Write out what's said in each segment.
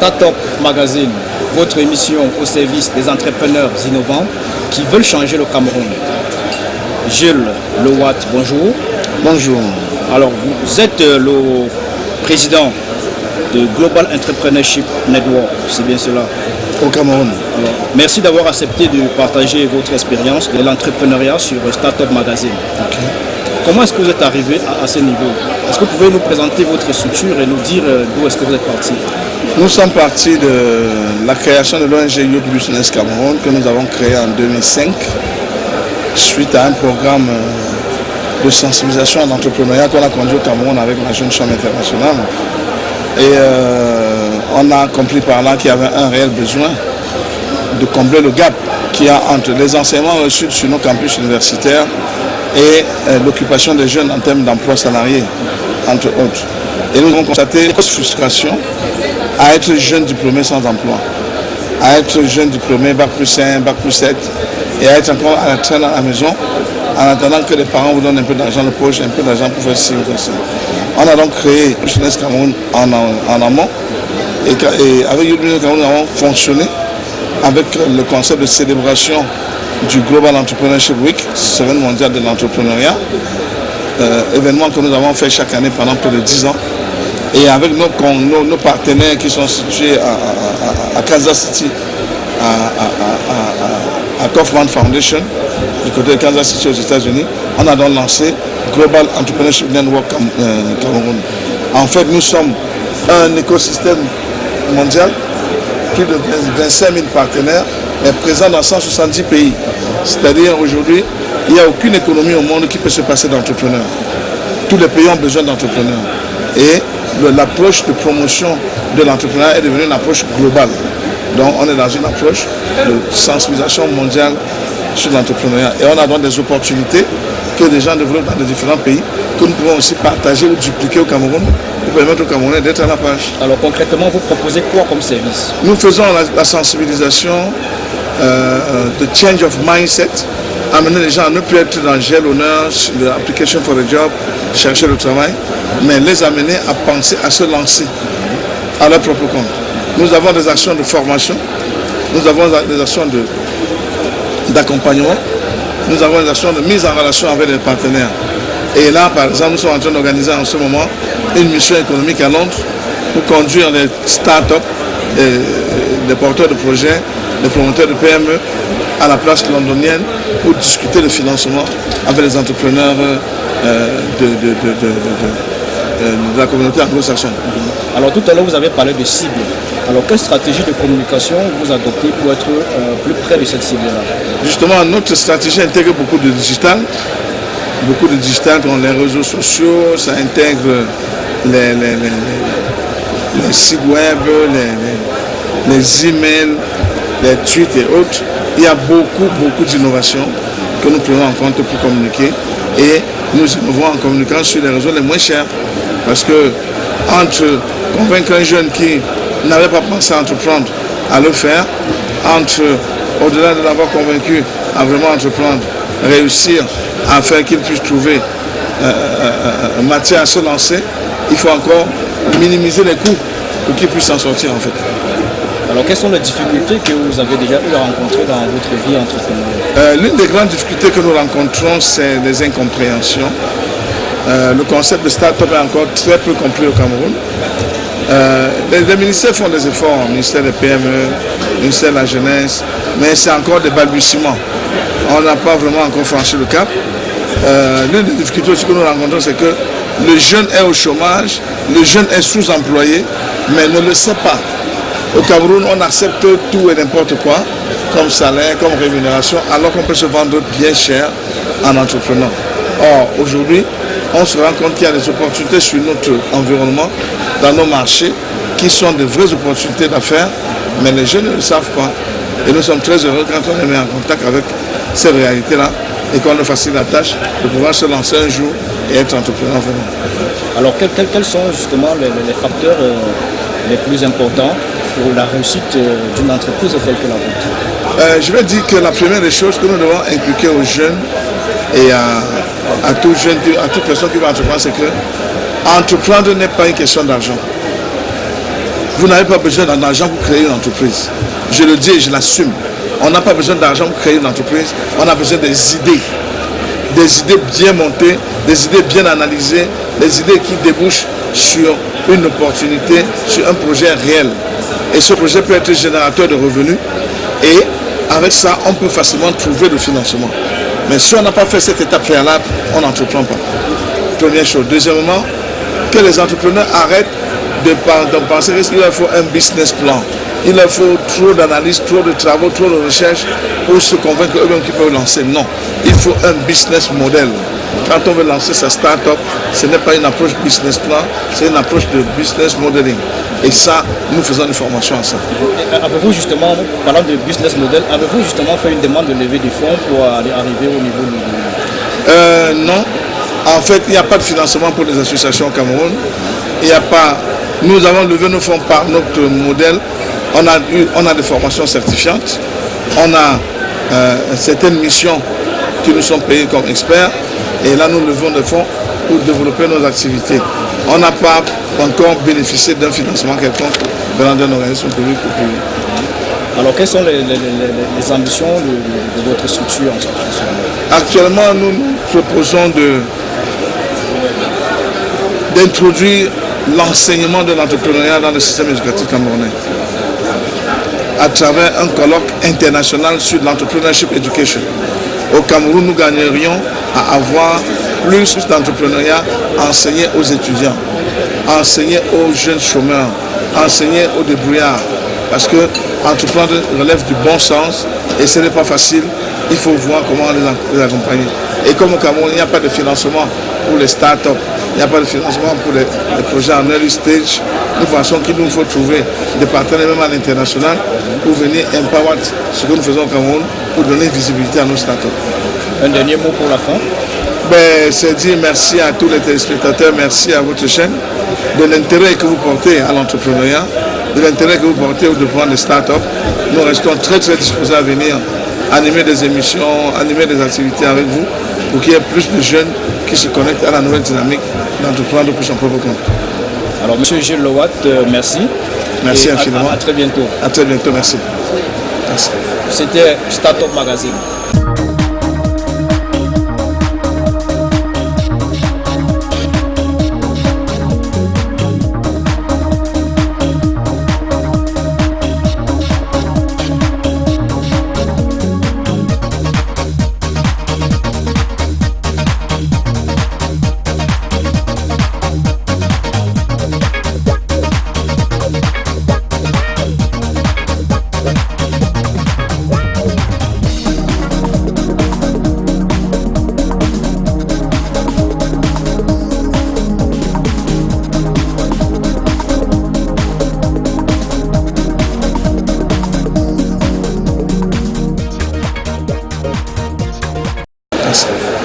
Startup Magazine, votre émission au service des entrepreneurs innovants qui veulent changer le Cameroun. Jules Lewat, bonjour. Bonjour. Alors, vous êtes le président de Global Entrepreneurship Network, c'est bien cela? Au Cameroun. Alors, merci d'avoir accepté de partager votre expérience de l'entrepreneuriat sur Startup Magazine. Okay. Comment est-ce que vous êtes arrivé à ce niveau? Est-ce que vous pouvez nous présenter votre structure et nous dire d'où est-ce que vous êtes parti? Nous sommes partis de la création de l'ONG Youth Business Cameroun que nous avons créé en 2005 suite à un programme de sensibilisation à l'entrepreneuriat qu'on a conduit au Cameroun avec la Jeune Chambre internationale. Et on a compris par là qu'il y avait un réel besoin de combler le gap qu'il y a entre les enseignements reçus sur nos campus universitaires et l'occupation des jeunes en termes d'emploi salarié, entre autres. Et nous avons constaté une frustration à être jeune diplômé sans emploi, à être jeune diplômé Bac plus 5, Bac plus 7, et à être encore à la traîne à la maison, en attendant que les parents vous donnent un peu d'argent de poche, un peu d'argent pour faire ci ou faire ça. On a donc créé Business Cameroun en amont, et avec Youth Business Cameroun, nous avons fonctionné avec le concept de célébration du Global Entrepreneurship Week, Semaine mondiale de l'entrepreneuriat, événement que nous avons fait chaque année pendant plus de 10 ans. Et avec nos partenaires qui sont situés à Kansas City, à Kaufman Foundation, du côté de Kansas City aux États-Unis, on a donc lancé Global Entrepreneurship Network Cameroun. En fait, nous sommes un écosystème mondial, plus de 25 000 partenaires, mais présents dans 170 pays. C'est-à-dire aujourd'hui, il n'y a aucune économie au monde qui peut se passer d'entrepreneurs. Tous les pays ont besoin d'entrepreneurs. Et l'approche de promotion de l'entrepreneuriat est devenue une approche globale. Donc on est dans une approche de sensibilisation mondiale sur l'entrepreneuriat. Et on a donc des opportunités que les gens développent dans les différents pays, que nous pouvons aussi partager ou dupliquer au Cameroun pour permettre aux Camerounais d'être à la page. Alors concrètement, vous proposez quoi comme service? Nous faisons la sensibilisation de change of mindset, amener les gens à ne plus être dans gel honneur, l'application for a job, chercher le travail, mais les amener à penser, à se lancer à leur propre compte. Nous avons des actions de formation, nous avons des actions d'accompagnement, nous avons des actions de mise en relation avec les partenaires. Et là, par exemple, nous sommes en train d'organiser en ce moment une mission économique à Londres pour conduire les start-up, les porteurs de projets, les promoteurs de PME à la place londonienne pour discuter le financement avec les entrepreneurs de la communauté anglo-saxonne. Alors tout à l'heure, vous avez parlé de cible. Alors quelle stratégie de communication vous adoptez pour être plus près de cette cible-là? Justement, notre stratégie intègre beaucoup de digital comme les réseaux sociaux, ça intègre les sites web, les emails, les tweets et autres. Il y a beaucoup d'innovations que nous prenons en compte pour communiquer, et nous innovons en communiquant sur les réseaux les moins chers. Parce que entre convaincre un jeune qui n'avait pas pensé à entreprendre à le faire, au-delà de l'avoir convaincu à vraiment entreprendre, réussir à faire qu'il puisse trouver matière à se lancer, il faut encore minimiser les coûts pour qu'il puisse s'en sortir en fait. Alors quelles sont les difficultés que vous avez déjà eu à rencontrer dans votre vie entrepreneuriale? L'une des grandes difficultés que nous rencontrons, c'est les incompréhensions. Le concept de start-up est encore très peu compris au Cameroun. Les ministères font des efforts, le ministère des PME, le ministère de la Jeunesse, mais c'est encore des balbutiements. On n'a pas vraiment encore franchi le cap. L'une des difficultés aussi que nous rencontrons, c'est que le jeune est au chômage, le jeune est sous-employé, mais ne le sait pas. Au Cameroun, on accepte tout et n'importe quoi, comme salaire, comme rémunération, alors qu'on peut se vendre bien cher en entreprenant. Or, aujourd'hui, on se rend compte qu'il y a des opportunités sur notre environnement, dans nos marchés, qui sont de vraies opportunités d'affaires, mais les jeunes ne le savent pas. Et nous sommes très heureux quand on est mis en contact avec ces réalités-là et qu'on leur facilite la tâche de pouvoir se lancer un jour et être entrepreneur vraiment. Alors, quels sont justement les facteurs les plus importants pour la réussite d'une entreprise telle que la vôtre? Je vais dire que la première des choses que nous devons inculquer aux jeunes et à toute personne qui va entreprendre, c'est que entreprendre n'est pas une question d'argent. Vous n'avez pas besoin d'argent pour créer une entreprise. Je le dis et je l'assume. On n'a pas besoin d'argent pour créer une entreprise. On a besoin des idées. Des idées bien montées, des idées bien analysées, des idées qui débouchent sur une opportunité, sur un projet réel. Et ce projet peut être générateur de revenus. Et avec ça, on peut facilement trouver le financement. Mais si on n'a pas fait cette étape préalable, on n'entreprend pas. Première chose. Deuxièmement, que les entrepreneurs arrêtent de penser qu'il leur faut un business plan. Il leur faut trop d'analyse, trop de travaux, trop de recherche pour se convaincre eux-mêmes qu'ils peuvent lancer. Non, il faut un business model. Quand on veut lancer sa start-up, ce n'est pas une approche business plan, c'est une approche de business modeling. Et ça, nous faisons une formation à ça. Avez-vous justement, parlant de business model, avez-vous justement fait une demande de levée de fonds pour arriver au niveau du... Non. En fait, il n'y a pas de financement pour les associations au Cameroun. Il n'y a pas... Nous avons levé nos fonds par notre modèle. On a des formations certifiantes. On a certaines missions qui nous sont payées comme experts. Et là, nous levons des fonds pour développer nos activités. On n'a pas encore bénéficié d'un financement quelconque venant d'un organisme public ou privé. Alors, quelles sont les ambitions de votre structure en ce moment? Actuellement, nous proposons d'introduire l'enseignement de l'entrepreneuriat dans le système éducatif camerounais à travers un colloque international sur l'entrepreneurship education. Au Cameroun, nous gagnerions à avoir plus d'entrepreneuriat enseigné aux étudiants, enseigné aux jeunes chômeurs, enseigné aux débrouillards. Parce que entreprendre relève du bon sens et ce n'est pas facile. Il faut voir comment les accompagner. Et comme au Cameroun, il n'y a pas de financement pour les start-up, il n'y a pas de financement pour les projets en early stage, nous pensons qu'il nous faut trouver des partenaires même à l'international pour venir empower ce que nous faisons au Cameroun pour donner visibilité à nos start-up. Un dernier mot pour la fin? C'est dire merci à tous les téléspectateurs, merci à votre chaîne, de l'intérêt que vous portez à l'entrepreneuriat, de l'intérêt que vous portez au développement des start-up. Nous restons très disposés à venir animer des émissions, animer des activités avec vous pour qu'il y ait plus de jeunes qui se connectent à la nouvelle dynamique d'entreprendre pour son propre compte. Alors, M. Gilles Lowat, merci. Merci infiniment. À très bientôt. À très bientôt, merci. Merci. C'était Startup Magazine.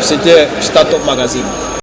C'était Startup Magazine.